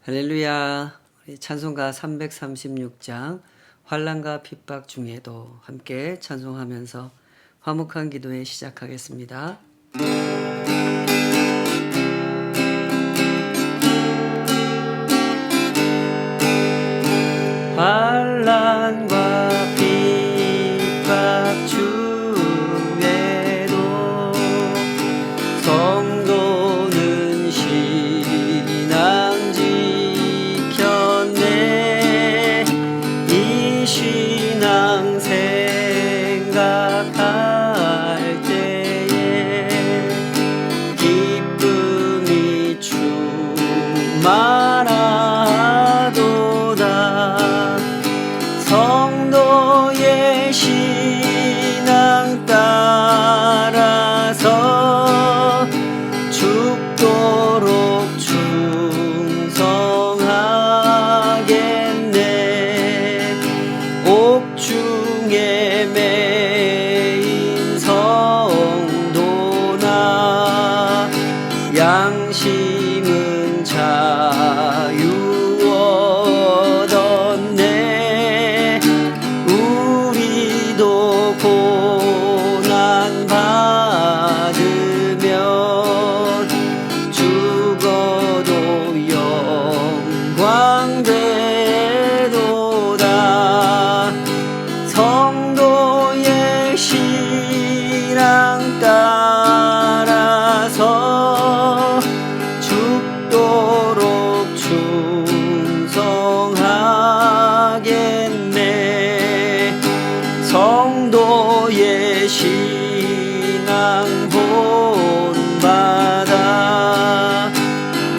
할렐루야. 우리 찬송가 336장 환난과 핍박 중에도 함께 찬송하면서 화목한 기도회 시작하겠습니다. 환난과 핍박 중에도 성도는 신앙 지켰네. 이 신앙 생각할 때에 기쁨이 충만하도다. 성도의 신앙 따라서 죽도록 충성하겠네. 옥중에 매인 성도나 양심은 자유 얻었네. 우리도 고난 받으면 죽어도 영광 되도다. 성도의 신앙 따라서 죽도록 충성하겠네. 성도의 신앙 본받아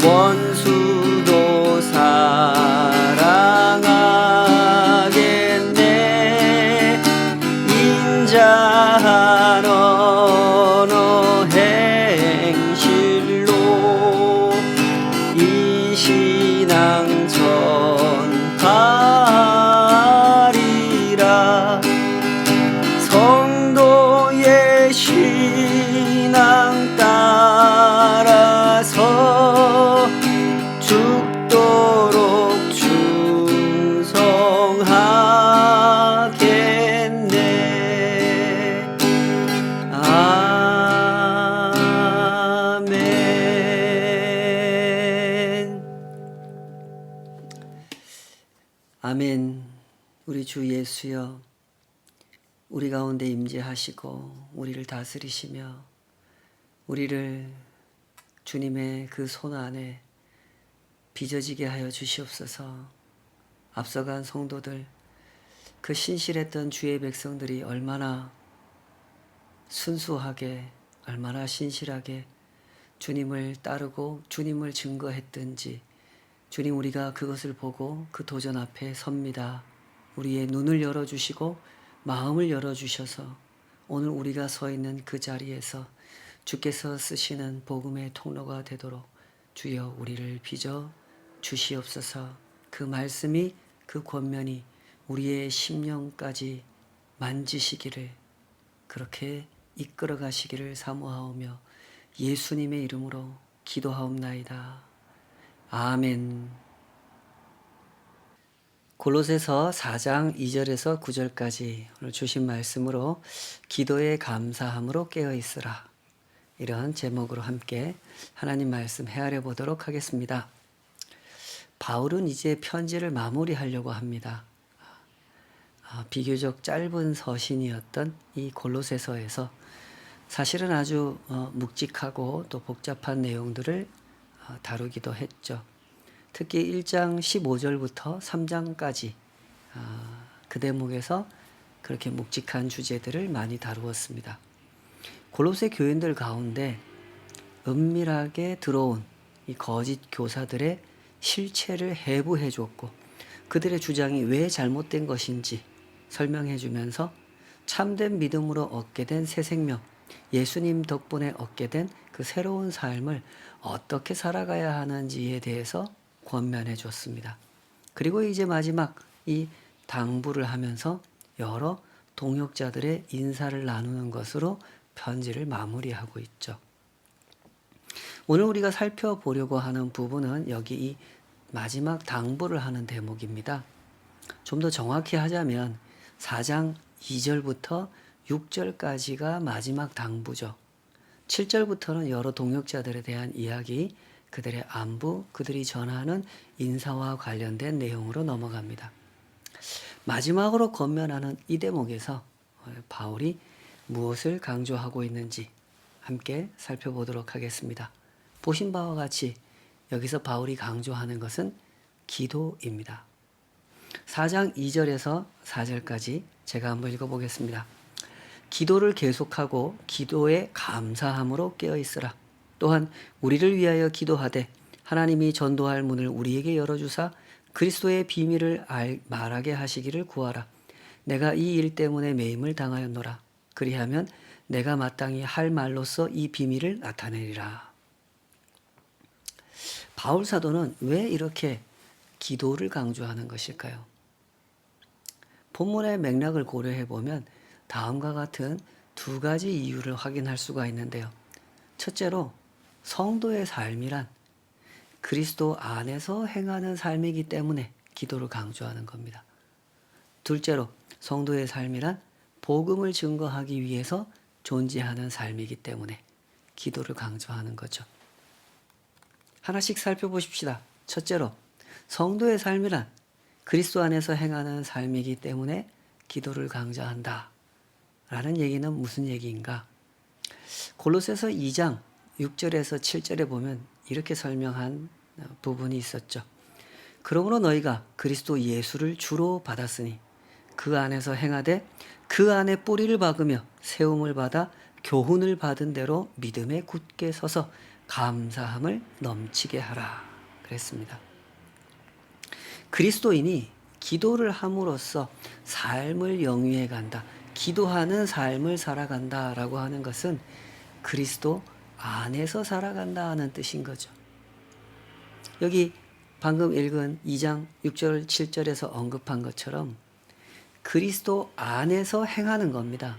원수도 사랑하겠네. 인자한 언어 행실로 이 신앙 전파하리라. 성도의 신앙 따라서 죽도록 충성하겠네. 아멘. 아멘. 우리 주 예수여, 우리 가운데 임재하시고 우리를 다스리시며 우리를 주님의 그 손 안에 빚어지게 하여 주시옵소서. 앞서간 성도들, 그 신실했던 주의 백성들이 얼마나 순수하게, 얼마나 신실하게 주님을 따르고 주님을 증거했든지, 주님, 우리가 그것을 보고 그 도전 앞에 섭니다. 우리의 눈을 열어주시고 마음을 열어주셔서 오늘 우리가 서 있는 그 자리에서 주께서 쓰시는 복음의 통로가 되도록 주여 우리를 빚어 주시옵소서. 그 말씀이, 그 권면이 우리의 심령까지 만지시기를, 그렇게 이끌어 가시기를 사모하오며 예수님의 이름으로 기도하옵나이다. 아멘. 골로새서 4장 2절에서 9절까지 오늘 주신 말씀으로 기도에 감사함으로 깨어 있으라, 이런 제목으로 함께 하나님 말씀 헤아려 보도록 하겠습니다. 바울은 이제 편지를 마무리하려고 합니다. 비교적 짧은 서신이었던 이 골로새서에서 사실은 아주 묵직하고 또 복잡한 내용들을 다루기도 했죠. 특히 1장 15절부터 3장까지 그 대목에서 그렇게 묵직한 주제들을 많이 다루었습니다. 골로새 교인들 가운데 은밀하게 들어온 이 거짓 교사들의 실체를 해부해 줬고, 그들의 주장이 왜 잘못된 것인지 설명해 주면서 참된 믿음으로 얻게 된 새 생명, 예수님 덕분에 얻게 된 그 새로운 삶을 어떻게 살아가야 하는지에 대해서 권면해 줬습니다. 그리고 이제 마지막 이 당부를 하면서 여러 동역자들의 인사를 나누는 것으로 편지를 마무리하고 있죠. 오늘 우리가 살펴보려고 하는 부분은 여기 이 마지막 당부를 하는 대목입니다. 좀 더 정확히 하자면 4장 2절부터 6절까지가 마지막 당부죠. 7절부터는 여러 동역자들에 대한 이야기, 그들의 안부, 그들이 전하는 인사와 관련된 내용으로 넘어갑니다. 마지막으로 권면하는 이 대목에서 바울이 무엇을 강조하고 있는지 함께 살펴보도록 하겠습니다. 보신 바와 같이 여기서 바울이 강조하는 것은 기도입니다. 4장 2절에서 4절까지 제가 한번 읽어보겠습니다. 기도를 계속하고 기도에 감사함으로 깨어있으라. 또한 우리를 위하여 기도하되 하나님이 전도할 문을 우리에게 열어주사 그리스도의 비밀을 말하게 하시기를 구하라. 내가 이 일 때문에 매임을 당하였노라. 그리하면 내가 마땅히 할 말로써 이 비밀을 나타내리라. 바울 사도는 왜 이렇게 기도를 강조하는 것일까요? 본문의 맥락을 고려해 보면 다음과 같은 두 가지 이유를 확인할 수가 있는데요. 첫째로 성도의 삶이란 그리스도 안에서 행하는 삶이기 때문에 기도를 강조하는 겁니다. 둘째로 성도의 삶이란 복음을 증거하기 위해서 존재하는 삶이기 때문에 기도를 강조하는 거죠. 하나씩 살펴보십시다. 첫째로 성도의 삶이란 그리스도 안에서 행하는 삶이기 때문에 기도를 강조한다. 라는 얘기는 무슨 얘기인가? 골로새서 2장 6절에서 7절에 보면 이렇게 설명한 부분이 있었죠. 그러므로 너희가 그리스도 예수를 주로 받았으니 그 안에서 행하되 그 안에 뿌리를 박으며 세움을 받아 교훈을 받은 대로 믿음에 굳게 서서 감사함을 넘치게 하라. 그랬습니다. 그리스도인이 기도를 함으로써 삶을 영위해 간다. 기도하는 삶을 살아간다 라고 하는 것은 그리스도 안에서 살아간다 하는 뜻인 거죠. 여기 방금 읽은 2장 6절 7절에서 언급한 것처럼 그리스도 안에서 행하는 겁니다.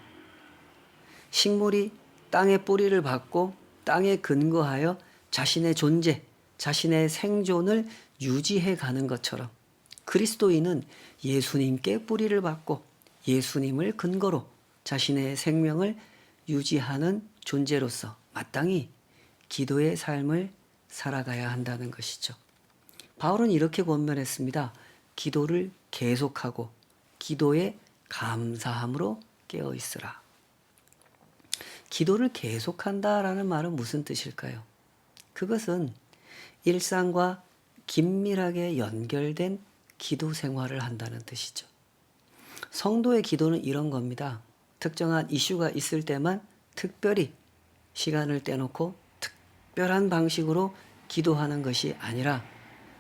식물이 땅에 뿌리를 박고 땅에 근거하여 자신의 존재, 자신의 생존을 유지해 가는 것처럼 그리스도인은 예수님께 뿌리를 박고 예수님을 근거로 자신의 생명을 유지하는 존재로서 마땅히 기도의 삶을 살아가야 한다는 것이죠. 바울은 이렇게 권면했습니다. 기도를 계속하고 기도에 감사함으로 깨어 있으라. 기도를 계속한다라는 말은 무슨 뜻일까요? 그것은 일상과 긴밀하게 연결된 기도 생활을 한다는 뜻이죠. 성도의 기도는 이런 겁니다. 특정한 이슈가 있을 때만 특별히 시간을 떼놓고 특별한 방식으로 기도하는 것이 아니라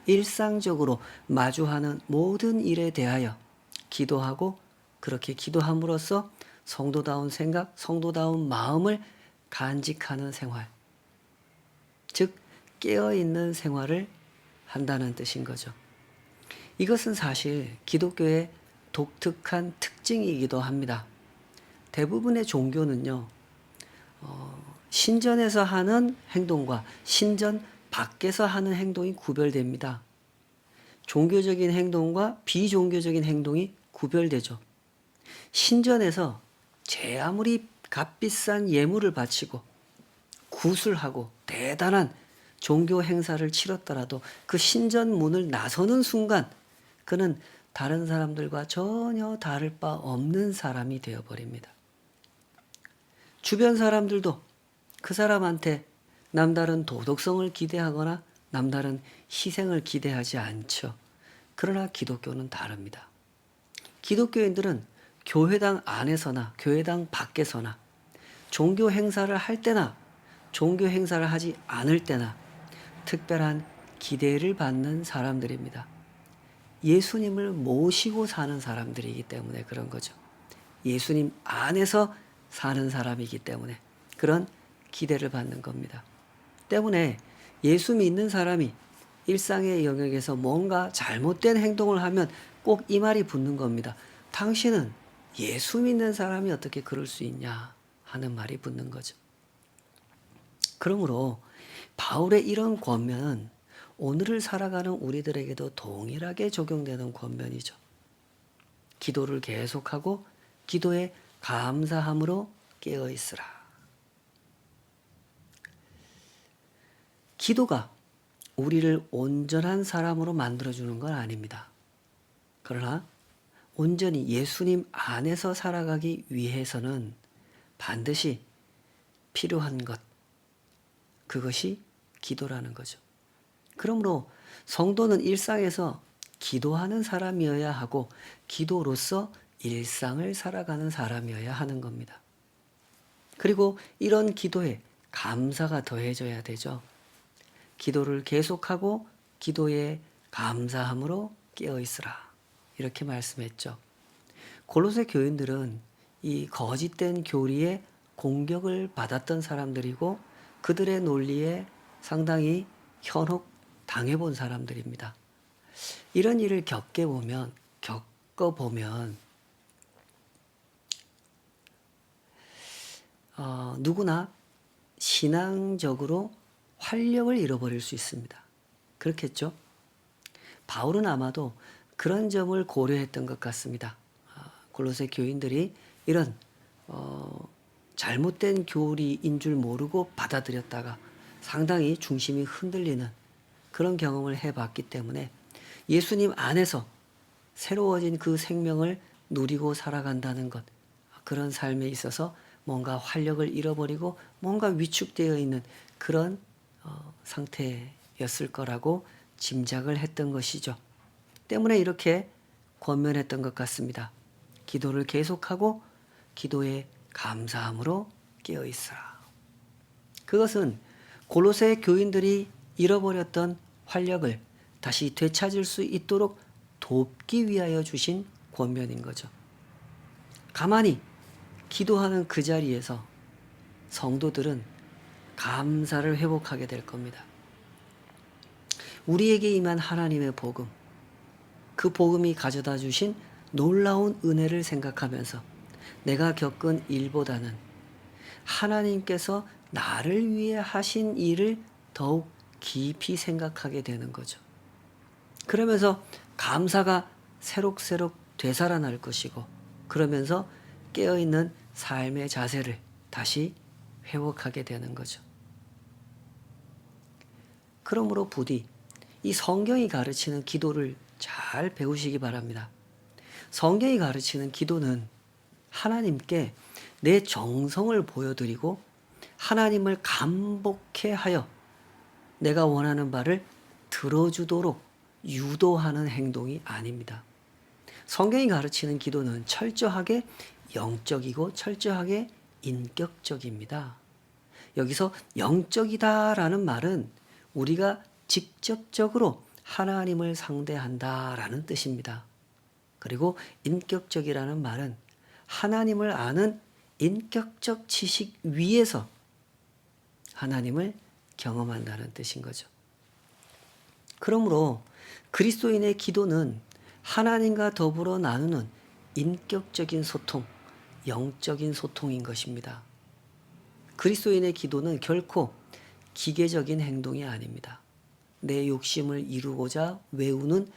일상적으로 마주하는 모든 일에 대하여 기도하고 그렇게 기도함으로써 성도다운 생각, 성도다운 마음을 간직하는 생활, 즉 깨어있는 생활을 한다는 뜻인 거죠. 이것은 사실 기독교의 독특한 특징이기도 합니다. 대부분의 종교는요, 신전에서 하는 행동과 신전 밖에서 하는 행동이 구별됩니다. 종교적인 행동과 비종교적인 행동이 구별되죠. 신전에서 제 아무리 값비싼 예물을 바치고 구슬하고 대단한 종교 행사를 치렀더라도 그 신전 문을 나서는 순간 그는 다른 사람들과 전혀 다를 바 없는 사람이 되어버립니다. 주변 사람들도 그 사람한테 남다른 도덕성을 기대하거나 남다른 희생을 기대하지 않죠. 그러나 기독교는 다릅니다. 기독교인들은 교회당 안에서나 교회당 밖에서나 종교 행사를 할 때나 종교 행사를 하지 않을 때나 특별한 기대를 받는 사람들입니다. 예수님을 모시고 사는 사람들이기 때문에 그런 거죠. 예수님 안에서 사는 사람이기 때문에 그런 기대를 받는 겁니다. 때문에 예수 믿는 사람이 일상의 영역에서 뭔가 잘못된 행동을 하면 꼭 이 말이 붙는 겁니다. 당신은 예수 믿는 사람이 어떻게 그럴 수 있냐 하는 말이 붙는 거죠. 그러므로 바울의 이런 권면은 오늘을 살아가는 우리들에게도 동일하게 적용되는 권면이죠. 기도를 계속하고 기도에 감사함으로 깨어 있으라. 기도가 우리를 온전한 사람으로 만들어주는 건 아닙니다. 그러나 온전히 예수님 안에서 살아가기 위해서는 반드시 필요한 것, 그것이 기도라는 거죠. 그러므로 성도는 일상에서 기도하는 사람이어야 하고 기도로서 일상을 살아가는 사람이어야 하는 겁니다. 그리고 이런 기도에 감사가 더해져야 되죠. 기도를 계속하고 기도에 감사함으로 깨어 있으라. 이렇게 말씀했죠. 골로새 교인들은 이 거짓된 교리에 공격을 받았던 사람들이고 그들의 논리에 상당히 현혹 당해본 사람들입니다. 이런 일을 겪어보면 누구나 신앙적으로 활력을 잃어버릴 수 있습니다. 그렇겠죠? 바울은 아마도 그런 점을 고려했던 것 같습니다. 골로새 교인들이 이런 잘못된 교리인 줄 모르고 받아들였다가 상당히 중심이 흔들리는 그런 경험을 해봤기 때문에 예수님 안에서 새로워진 그 생명을 누리고 살아간다는 것, 그런 삶에 있어서 뭔가 활력을 잃어버리고 뭔가 위축되어 있는 그런 상태였을 거라고 짐작을 했던 것이죠. 때문에 이렇게 권면했던 것 같습니다. 기도를 계속하고 기도에 감사함으로 깨어 있으라. 그것은 골로새 교인들이 잃어버렸던 활력을 다시 되찾을 수 있도록 돕기 위하여 주신 권면인 거죠. 가만히 기도하는 그 자리에서 성도들은 감사를 회복하게 될 겁니다. 우리에게 임한 하나님의 복음, 그 복음이 가져다 주신 놀라운 은혜를 생각하면서 내가 겪은 일보다는 하나님께서 나를 위해 하신 일을 더욱 깊이 생각하게 되는 거죠. 그러면서 감사가 새록새록 되살아날 것이고, 그러면서 깨어있는 삶의 자세를 다시 회복하게 되는 거죠. 그러므로 부디 이 성경이 가르치는 기도를 잘 배우시기 바랍니다. 성경이 가르치는 기도는 하나님께 내 정성을 보여드리고 하나님을 감복해 하여 내가 원하는 바를 들어주도록 유도하는 행동이 아닙니다. 성경이 가르치는 기도는 철저하게 영적이고 철저하게 인격적입니다. 여기서 영적이다라는 말은 우리가 직접적으로 하나님을 상대한다라는 뜻입니다. 그리고 인격적이라는 말은 하나님을 아는 인격적 지식 위에서 하나님을 경험한다는 뜻인 거죠. 그러므로 그리스도인의 기도는 하나님과 더불어 나누는 인격적인 소통, 영적인 소통인 것입니다. 그리스도인의 기도는 결코 기계적인 행동이 아닙니다. 내 욕심을 이루고자 외우는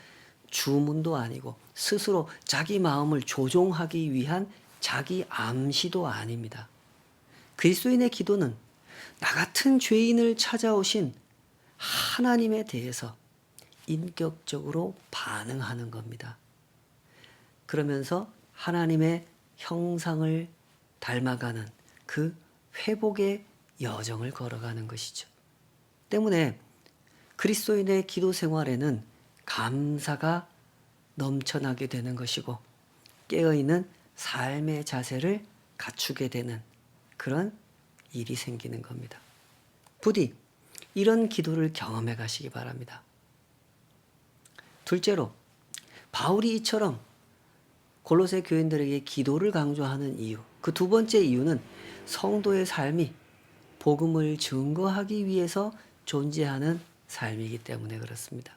주문도 아니고 스스로 자기 마음을 조종하기 위한 자기 암시도 아닙니다. 그리스도인의 기도는 나 같은 죄인을 찾아오신 하나님에 대해서 인격적으로 반응하는 겁니다. 그러면서 하나님의 형상을 닮아가는 그 회복의 여정을 걸어가는 것이죠. 때문에 그리스도인의 기도 생활에는 감사가 넘쳐나게 되는 것이고 깨어있는 삶의 자세를 갖추게 되는 그런 일이 생기는 겁니다. 부디 이런 기도를 경험해 가시기 바랍니다. 둘째로 바울이 이처럼 골로새 교인들에게 기도를 강조하는 이유, 그 두 번째 이유는 성도의 삶이 복음을 증거하기 위해서 존재하는 삶이기 때문에 그렇습니다.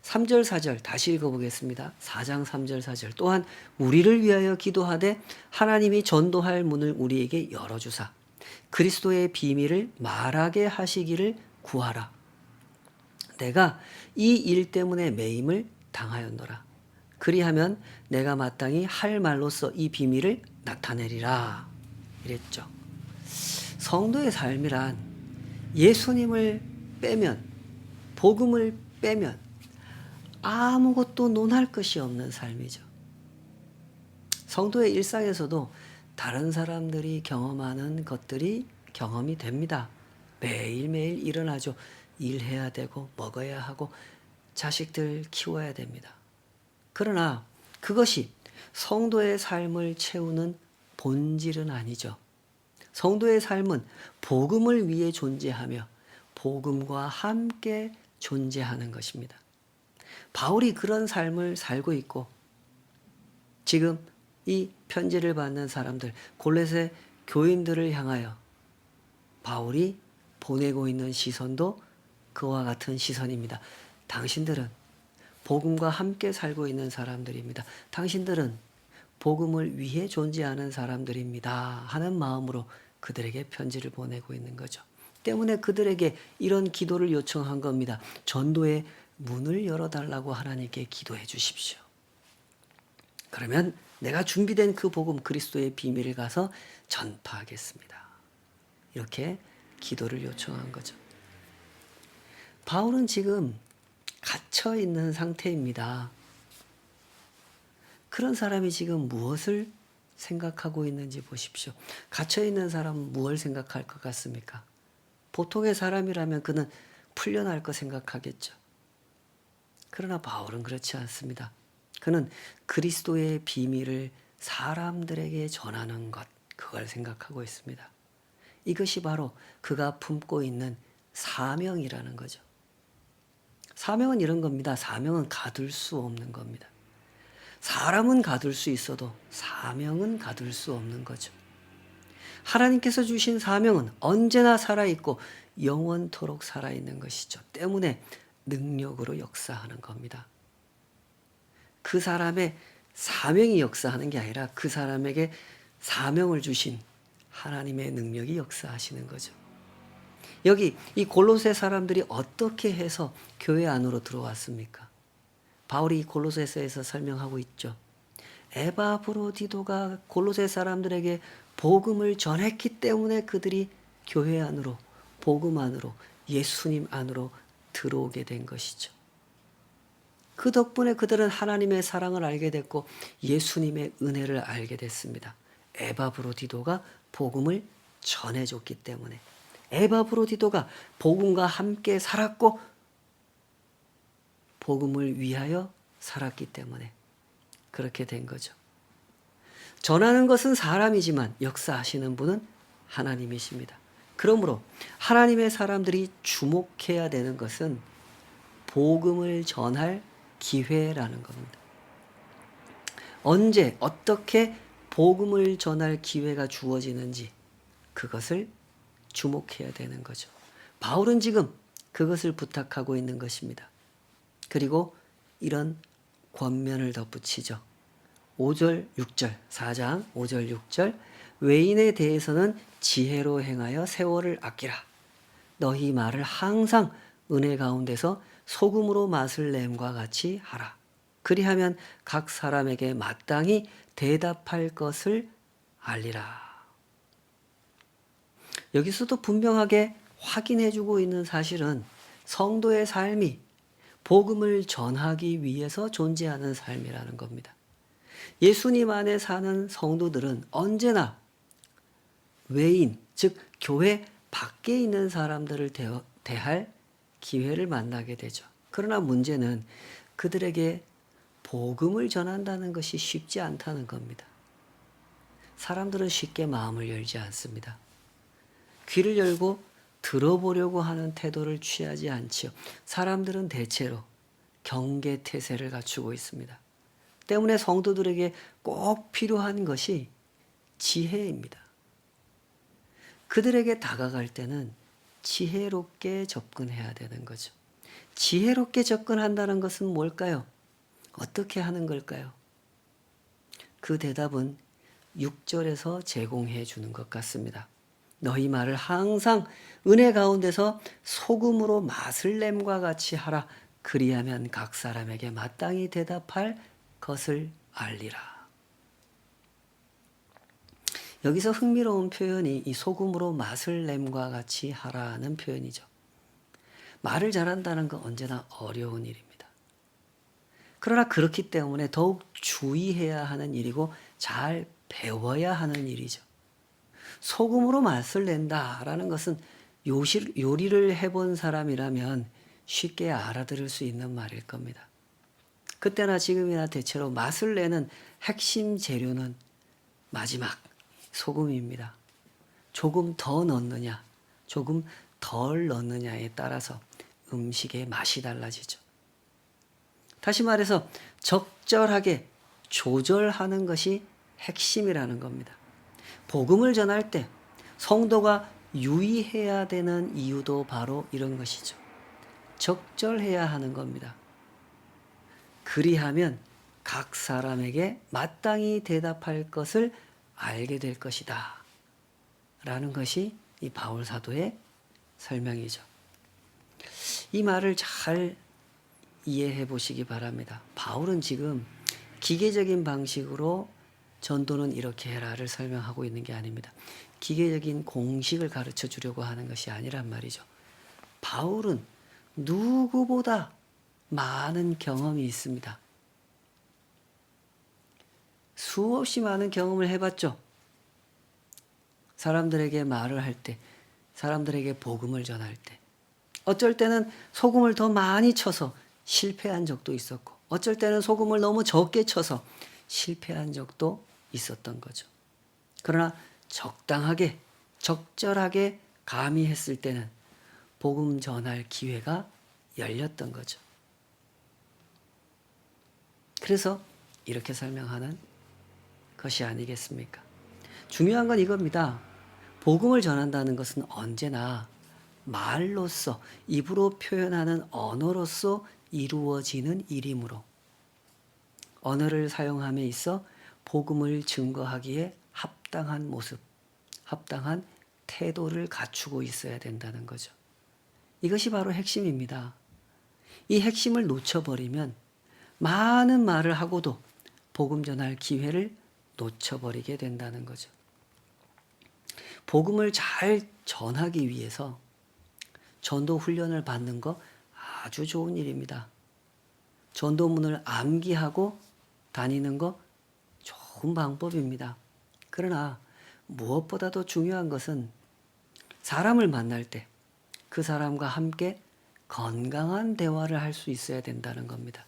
3절 4절 다시 읽어보겠습니다. 4장 3절 4절 또한 우리를 위하여 기도하되 하나님이 전도할 문을 우리에게 열어주사 그리스도의 비밀을 말하게 하시기를 구하라. 내가 이 일 때문에 매임을 당하였노라. 그리하면 내가 마땅히 할 말로써 이 비밀을 나타내리라. 이랬죠. 성도의 삶이란 예수님을 빼면, 복음을 빼면 아무것도 논할 것이 없는 삶이죠. 성도의 일상에서도 다른 사람들이 경험하는 것들이 경험이 됩니다. 매일매일 일어나죠. 일해야 되고 먹어야 하고 자식들 키워야 됩니다. 그러나 그것이 성도의 삶을 채우는 본질은 아니죠. 성도의 삶은 복음을 위해 존재하며 복음과 함께 존재하는 것입니다. 바울이 그런 삶을 살고 있고 지금 이 편지를 받는 사람들, 골로새 교인들을 향하여 바울이 보내고 있는 시선도 그와 같은 시선입니다. 당신들은 복음과 함께 살고 있는 사람들입니다. 당신들은 복음을 위해 존재하는 사람들입니다. 하는 마음으로 그들에게 편지를 보내고 있는 거죠. 때문에 그들에게 이런 기도를 요청한 겁니다. 전도의 문을 열어달라고 하나님께 기도해 주십시오. 그러면 내가 준비된 그 복음 그리스도의 비밀을 가서 전파하겠습니다. 이렇게 기도를 요청한 거죠. 바울은 지금 갇혀 있는 상태입니다. 그런 사람이 지금 무엇을 생각하고 있는지 보십시오. 갇혀 있는 사람은 무엇을 생각할 것 같습니까? 보통의 사람이라면 그는 풀려날 거 생각하겠죠. 그러나 바울은 그렇지 않습니다. 그는 그리스도의 비밀을 사람들에게 전하는 것, 그걸 생각하고 있습니다. 이것이 바로 그가 품고 있는 사명이라는 거죠. 사명은 이런 겁니다. 사명은 가둘 수 없는 겁니다. 사람은 가둘 수 있어도 사명은 가둘 수 없는 거죠. 하나님께서 주신 사명은 언제나 살아있고 영원토록 살아있는 것이죠. 때문에 능력으로 역사하는 겁니다. 그 사람의 사명이 역사하는 게 아니라 그 사람에게 사명을 주신 하나님의 능력이 역사하시는 거죠. 여기 이 골로새 사람들이 어떻게 해서 교회 안으로 들어왔습니까? 바울이 골로새서에서 설명하고 있죠. 에바브로디도가 골로새 사람들에게 복음을 전했기 때문에 그들이 교회 안으로, 복음 안으로, 예수님 안으로 들어오게 된 것이죠. 그 덕분에 그들은 하나님의 사랑을 알게 됐고 예수님의 은혜를 알게 됐습니다. 에바브로디도가 복음을 전해줬기 때문에, 에바브로디도가 복음과 함께 살았고 복음을 위하여 살았기 때문에 그렇게 된 거죠. 전하는 것은 사람이지만 역사하시는 분은 하나님이십니다. 그러므로 하나님의 사람들이 주목해야 되는 것은 복음을 전할 기회라는 겁니다. 언제 어떻게 복음을 전할 기회가 주어지는지 그것을 주목해야 되는 거죠. 바울은 지금 그것을 부탁하고 있는 것입니다. 그리고 이런 권면을 덧붙이죠. 5절, 6절, 4장 5절, 6절 외인에 대해서는 지혜로 행하여 세월을 아끼라. 너희 말을 항상 은혜 가운데서 소금으로 맛을 냄과 같이 하라. 그리하면 각 사람에게 마땅히 대답할 것을 알리라. 여기서도 분명하게 확인해주고 있는 사실은 성도의 삶이 복음을 전하기 위해서 존재하는 삶이라는 겁니다. 예수님 안에 사는 성도들은 언제나 외인, 즉 교회 밖에 있는 사람들을 대할 기회를 만나게 되죠. 그러나 문제는 그들에게 복음을 전한다는 것이 쉽지 않다는 겁니다. 사람들은 쉽게 마음을 열지 않습니다. 귀를 열고 들어보려고 하는 태도를 취하지 않지요. 사람들은 대체로 경계태세를 갖추고 있습니다. 때문에 성도들에게 꼭 필요한 것이 지혜입니다. 그들에게 다가갈 때는 지혜롭게 접근해야 되는 거죠. 지혜롭게 접근한다는 것은 뭘까요? 어떻게 하는 걸까요? 그 대답은 6절에서 제공해 주는 것 같습니다. 너희 말을 항상 은혜 가운데서 소금으로 맛을 냄과 같이 하라. 그리하면 각 사람에게 마땅히 대답할 것을 알리라. 여기서 흥미로운 표현이 이 소금으로 맛을 냄과 같이 하라는 표현이죠. 말을 잘한다는 건 언제나 어려운 일입니다. 그러나 그렇기 때문에 더욱 주의해야 하는 일이고 잘 배워야 하는 일이죠. 소금으로 맛을 낸다라는 것은 요리를 해본 사람이라면 쉽게 알아들을 수 있는 말일 겁니다. 그때나 지금이나 대체로 맛을 내는 핵심 재료는 마지막 소금입니다. 조금 더 넣느냐, 조금 덜 넣느냐에 따라서 음식의 맛이 달라지죠. 다시 말해서 적절하게 조절하는 것이 핵심이라는 겁니다. 복음을 전할 때 성도가 유의해야 되는 이유도 바로 이런 것이죠. 적절해야 하는 겁니다. 그리하면 각 사람에게 마땅히 대답할 것을 알게 될 것이다. 라는 것이 이 바울 사도의 설명이죠. 이 말을 잘 이해해 보시기 바랍니다. 바울은 지금 기계적인 방식으로 전도는 이렇게 해라를 설명하고 있는 게 아닙니다. 기계적인 공식을 가르쳐 주려고 하는 것이 아니란 말이죠. 바울은 누구보다 많은 경험이 있습니다. 수없이 많은 경험을 해봤죠. 사람들에게 말을 할 때, 사람들에게 복음을 전할 때, 어쩔 때는 소금을 더 많이 쳐서 실패한 적도 있었고, 어쩔 때는 소금을 너무 적게 쳐서 실패한 적도 있었던 거죠. 그러나 적당하게, 적절하게 감히 했을 때는 복음 전할 기회가 열렸던 거죠. 그래서 이렇게 설명하는 것이 아니겠습니까? 중요한 건 이겁니다. 복음을 전한다는 것은 언제나 말로써, 입으로 표현하는 언어로서 이루어지는 일이므로 언어를 사용함에 있어 복음을 증거하기에 합당한 모습, 합당한 태도를 갖추고 있어야 된다는 거죠. 이것이 바로 핵심입니다. 이 핵심을 놓쳐버리면 많은 말을 하고도 복음 전할 기회를 놓쳐버리게 된다는 거죠. 복음을 잘 전하기 위해서 전도 훈련을 받는 거 아주 좋은 일입니다. 전도문을 암기하고 다니는 거 좋은 방법입니다. 그러나 무엇보다도 중요한 것은 사람을 만날 때 그 사람과 함께 건강한 대화를 할 수 있어야 된다는 겁니다.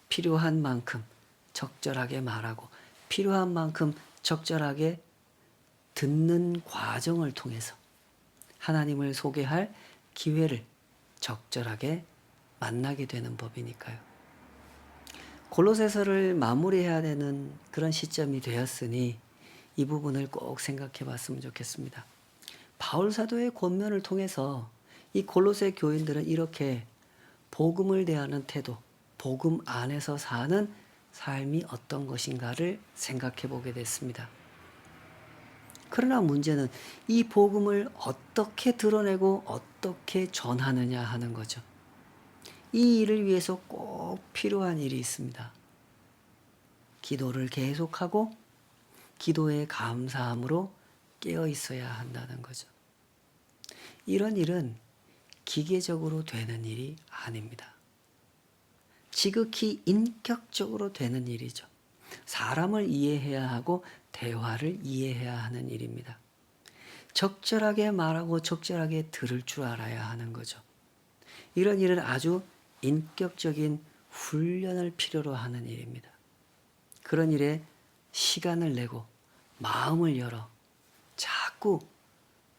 필요한 만큼 적절하게 말하고 필요한 만큼 적절하게 듣는 과정을 통해서 하나님을 소개할 기회를 적절하게 만나게 되는 법이니까요. 골로새서를 마무리해야 되는 그런 시점이 되었으니 이 부분을 꼭 생각해 봤으면 좋겠습니다. 바울 사도의 권면을 통해서 이 골로새 교인들은 이렇게 복음을 대하는 태도, 복음 안에서 사는 삶이 어떤 것인가를 생각해 보게 됐습니다. 그러나 문제는 이 복음을 어떻게 드러내고 어떻게 전하느냐 하는 거죠. 이 일을 위해서 꼭 필요한 일이 있습니다. 기도를 계속하고 기도에 감사함으로 깨어 있어야 한다는 거죠. 이런 일은 기계적으로 되는 일이 아닙니다. 지극히 인격적으로 되는 일이죠. 사람을 이해해야 하고 대화를 이해해야 하는 일입니다. 적절하게 말하고 적절하게 들을 줄 알아야 하는 거죠. 이런 일은 아주 인격적인 훈련을 필요로 하는 일입니다. 그런 일에 시간을 내고 마음을 열어 자꾸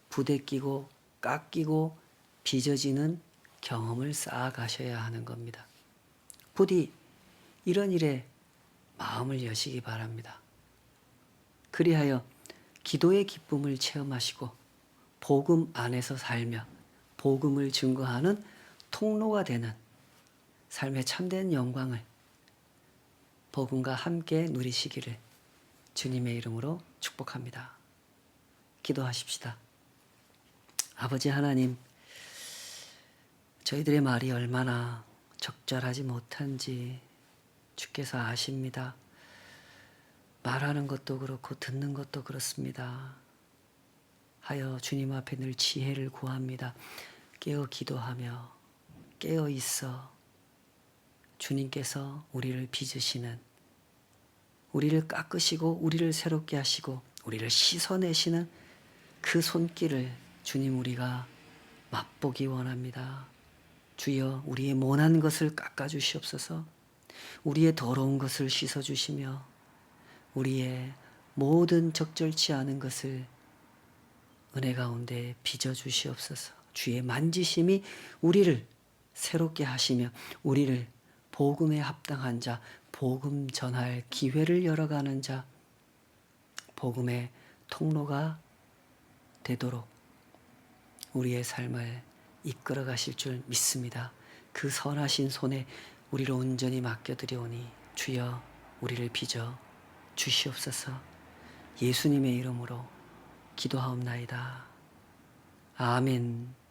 부대끼고 깎이고 빚어지는 경험을 쌓아가셔야 하는 겁니다. 부디 이런 일에 마음을 여시기 바랍니다. 그리하여 기도의 기쁨을 체험하시고 복음 안에서 살며 복음을 증거하는 통로가 되는 삶의 참된 영광을 복음과 함께 누리시기를 주님의 이름으로 축복합니다. 기도하십시다. 아버지 하나님, 저희들의 말이 얼마나 적절하지 못한지 주께서 아십니다. 말하는 것도 그렇고 듣는 것도 그렇습니다. 하여 주님 앞에 늘 지혜를 구합니다. 깨어 기도하며 깨어 있어 주님께서 우리를 빚으시는, 우리를 깎으시고 우리를 새롭게 하시고 우리를 씻어내시는 그 손길을 주님 우리가 맛보기 원합니다. 주여 우리의 모난 것을 깎아주시옵소서. 우리의 더러운 것을 씻어주시며 우리의 모든 적절치 않은 것을 은혜 가운데 빚어주시옵소서. 주의 만지심이 우리를 새롭게 하시며 우리를 복음에 합당한 자, 복음 전할 기회를 열어가는 자, 복음의 통로가 되도록 우리의 삶을 이끌어 가실 줄 믿습니다. 그 선하신 손에 우리를 온전히 맡겨드리오니 주여 우리를 빚어 주시옵소서. 예수님의 이름으로 기도하옵나이다. 아멘.